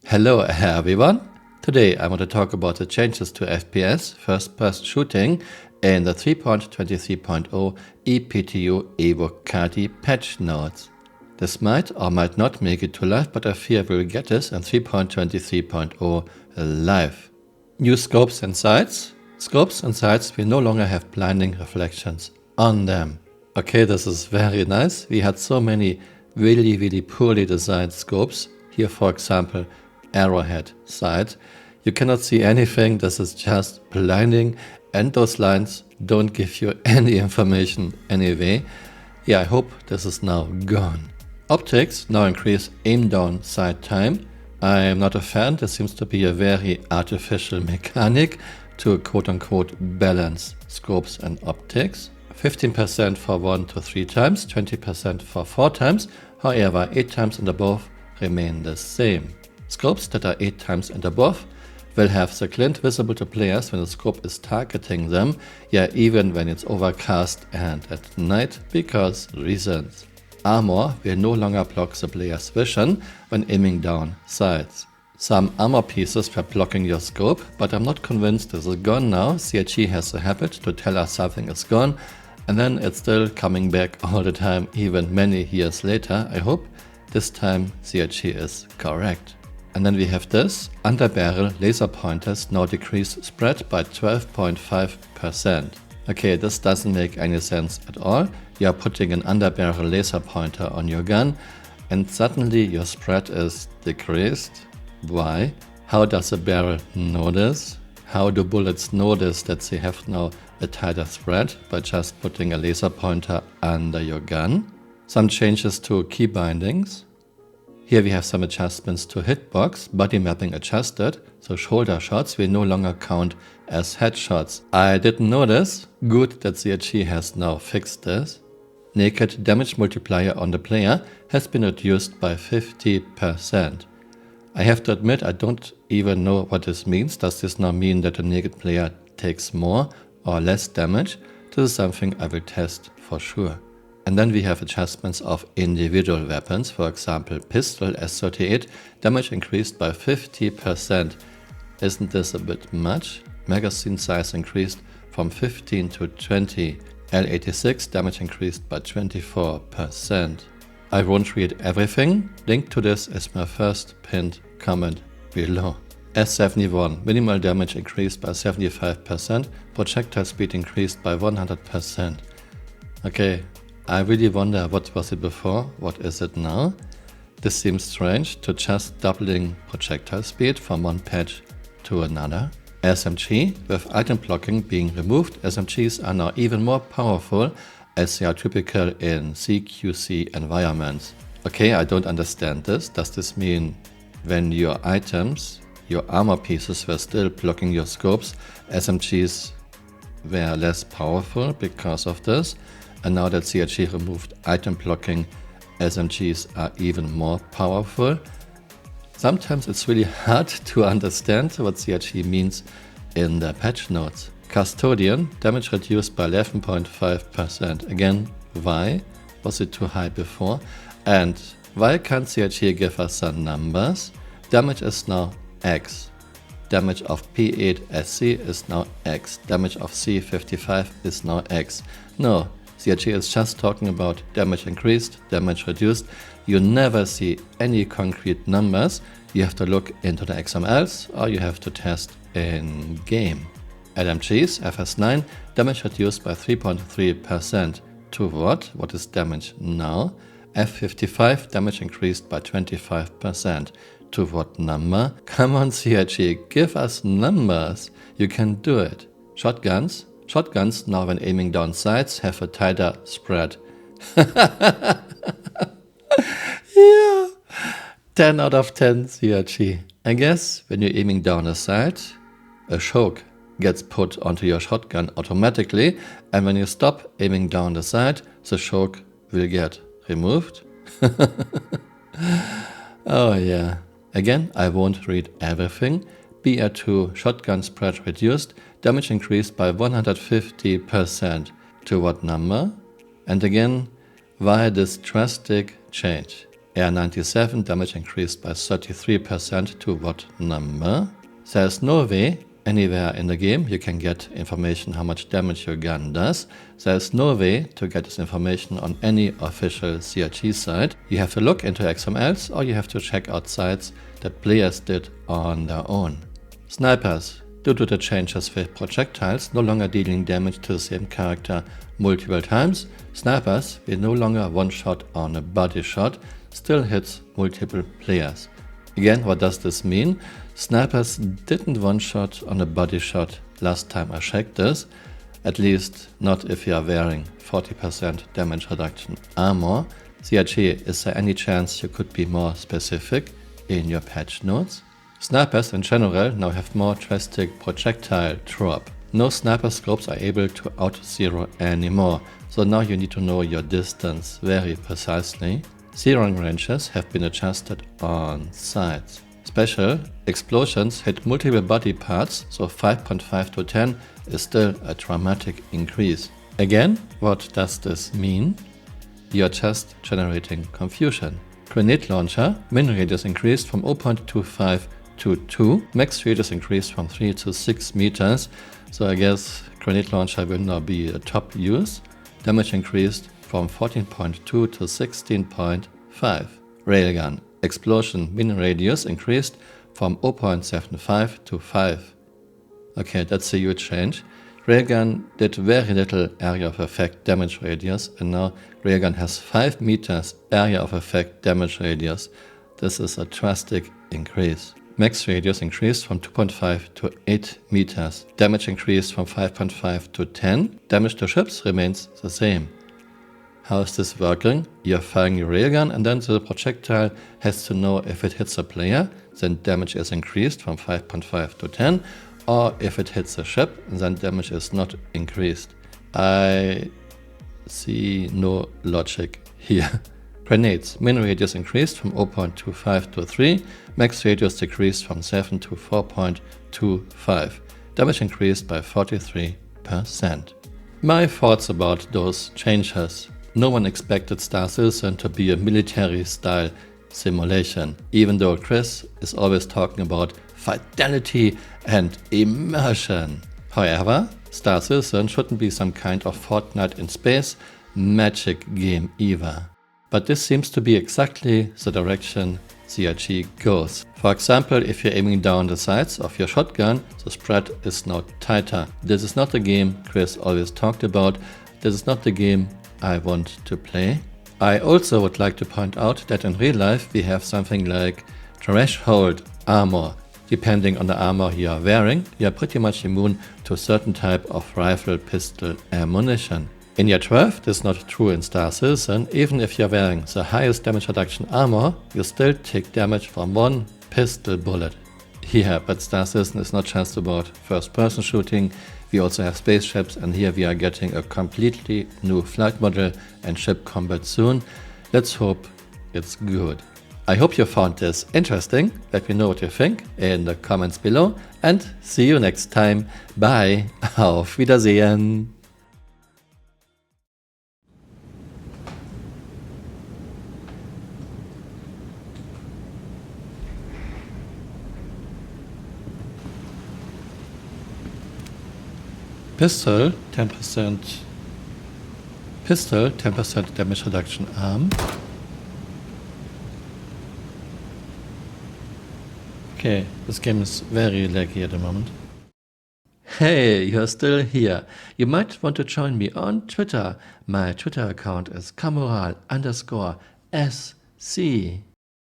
Hello everyone! Today I want to talk about the changes to FPS first-person shooting in the 3.23.0 ePTU EvoCati patch notes. This might or might not make it to live, but I fear we'll get this in 3.23.0 live. New scopes and sights. Scopes and sights will no longer have blinding reflections on them. Okay, this is very nice. We had so many really poorly designed scopes. Here, for example, arrowhead sight. You cannot see anything, this is just blinding, and those lines don't give you any information anyway. Yeah, I hope this is now gone. Optics now increase aim down sight time. I am not a fan, this seems to be a very artificial mechanic to quote-unquote balance scopes and optics. 15% for 1 to 3 times, 20% for 4 times, however 8 times and above remain the same. Scopes that are 8 times and above will have the glint visible to players when the scope is targeting them, yeah, even when it's overcast and at night, because reasons. Armor will no longer block the player's vision when aiming down sights. Some armor pieces were blocking your scope, but I'm not convinced this is gone now. CRG has a habit to tell us something is gone, and then it's still coming back all the time, even many years later. I hope this time CRG is correct. And then we have this, underbarrel laser pointers now decrease spread by 12.5%. Okay, this doesn't make any sense at all. You are putting an underbarrel laser pointer on your gun and suddenly your spread is decreased. Why? How does the barrel know this? How do bullets know this, that they have now a tighter spread by just putting a laser pointer under your gun? Some changes to key bindings. Here we have some adjustments to hitbox, body mapping adjusted, so shoulder shots will no longer count as headshots. I didn't know this. Good that CRG has now fixed this. Naked damage multiplier on the player has been reduced by 50%. I have to admit I don't even know what this means. Does this now mean that a naked player takes more or less damage? This is something I will test for sure. And then we have adjustments of individual weapons, for example pistol S38, damage increased by 50%. Isn't this a bit much? Magazine size increased from 15 to 20. L86 damage increased by 24%. I won't read everything. Link to this is my first pinned comment below. S71, minimal damage increased by 75%, projectile speed increased by 100%. Okay, I really wonder what was it before, what is it now? This seems strange to just doubling projectile speed from one patch to another. SMG, with item blocking being removed, SMGs are now even more powerful as they are typical in CQC environments. Okay, I don't understand this. Does this mean when your items, your armor pieces were still blocking your scopes, SMGs were less powerful because of this? And now that CRG removed item blocking, SMGs are even more powerful? Sometimes it's really hard to understand what CRG means in the patch notes. Custodian, damage reduced by 11.5%. Again, why? Was it too high before? And why can't CRG give us some numbers? Damage is now X. Damage of P8SC is now X. Damage of C55 is now X. No, CRG is just talking about damage increased, damage reduced. You never see any concrete numbers. You have to look into the XMLs or you have to test in game. LMGs, FS9, damage reduced by 3.3%. To what? What is damage now? F55, damage increased by 25%. To what number? Come on CRG, give us numbers. You can do it. Shotguns. Shotguns, now when aiming down sights, have a tighter spread. Yeah. 10 out of 10 CRG. I guess when you're aiming down a sight, a choke gets put onto your shotgun automatically, and when you stop aiming down the sight, the choke will get removed. Oh yeah. Again, I won't read everything. BR2 shotgun spread reduced, damage increased by 150%. To what number? And again, why this drastic change? R97 damage increased by 33% to what number? There's no way anywhere in the game you can get information how much damage your gun does. There's no way to get this information on any official CRT site. You have to look into XMLs or you have to check out sites that players did on their own. Snipers. Due to the changes with projectiles no longer dealing damage to the same character multiple times, snipers with no longer one shot on a body shot still hits multiple players. Again, what does this mean? Snipers didn't one shot on a body shot last time I checked this, at least not if you are wearing 40% damage reduction armor. CRG, is there any chance you could be more specific in your patch notes? Snipers in general now have more drastic projectile drop. No sniper scopes are able to out-zero anymore, so now you need to know your distance very precisely. Zeroing ranges have been adjusted on sights. Special explosions hit multiple body parts, so 5.5 to 10 is still a dramatic increase. Again, what does this mean? You're just generating confusion. Grenade launcher, min radius increased from 0.25 to 2, max radius increased from 3 to 6 meters, so I guess grenade launcher will now be a top use. Damage increased from 14.2 to 16.5. Railgun, explosion min radius increased from 0.75 to 5. Okay, that's a huge change. Railgun did very little area of effect damage radius, and now Railgun has 5 meters area of effect damage radius. This is a drastic increase. Max radius increased from 2.5 to 8 meters. Damage increased from 5.5 to 10. Damage to ships remains the same. How is this working? You're firing your railgun and then the projectile has to know if it hits a player, then damage is increased from 5.5 to 10, or if it hits a ship, then damage is not increased. I see no logic here. Grenades. Min radius increased from 0.25 to 3, max radius decreased from 7 to 4.25. Damage increased by 43%. My thoughts about those changes. No one expected Star Citizen to be a military-style simulation, even though Chris is always talking about fidelity and immersion. However, Star Citizen shouldn't be some kind of Fortnite in space magic game either. But this seems to be exactly the direction CRG goes. For example, if you're aiming down the sights of your shotgun, the spread is now tighter. This is not the game Chris always talked about. This is not the game I want to play. I also would like to point out that in real life we have something like threshold armor. Depending on the armor you are wearing, you are pretty much immune to a certain type of rifle, pistol, ammunition. In year 12, this is not true in Star Citizen. Even if you're wearing the highest damage reduction armor, you still take damage from one pistol bullet. Yeah, but Star Citizen is not just about first-person shooting. We also have spaceships, and here we are getting a completely new flight model and ship combat soon. Let's hope it's good. I hope you found this interesting. Let me know what you think in the comments below, and see you next time. Bye. Auf Wiedersehen. Pistol 10% damage reduction arm. Okay, this game is very laggy at the moment. Hey, you're still here. You might want to join me on Twitter. My Twitter account is Camural_SC.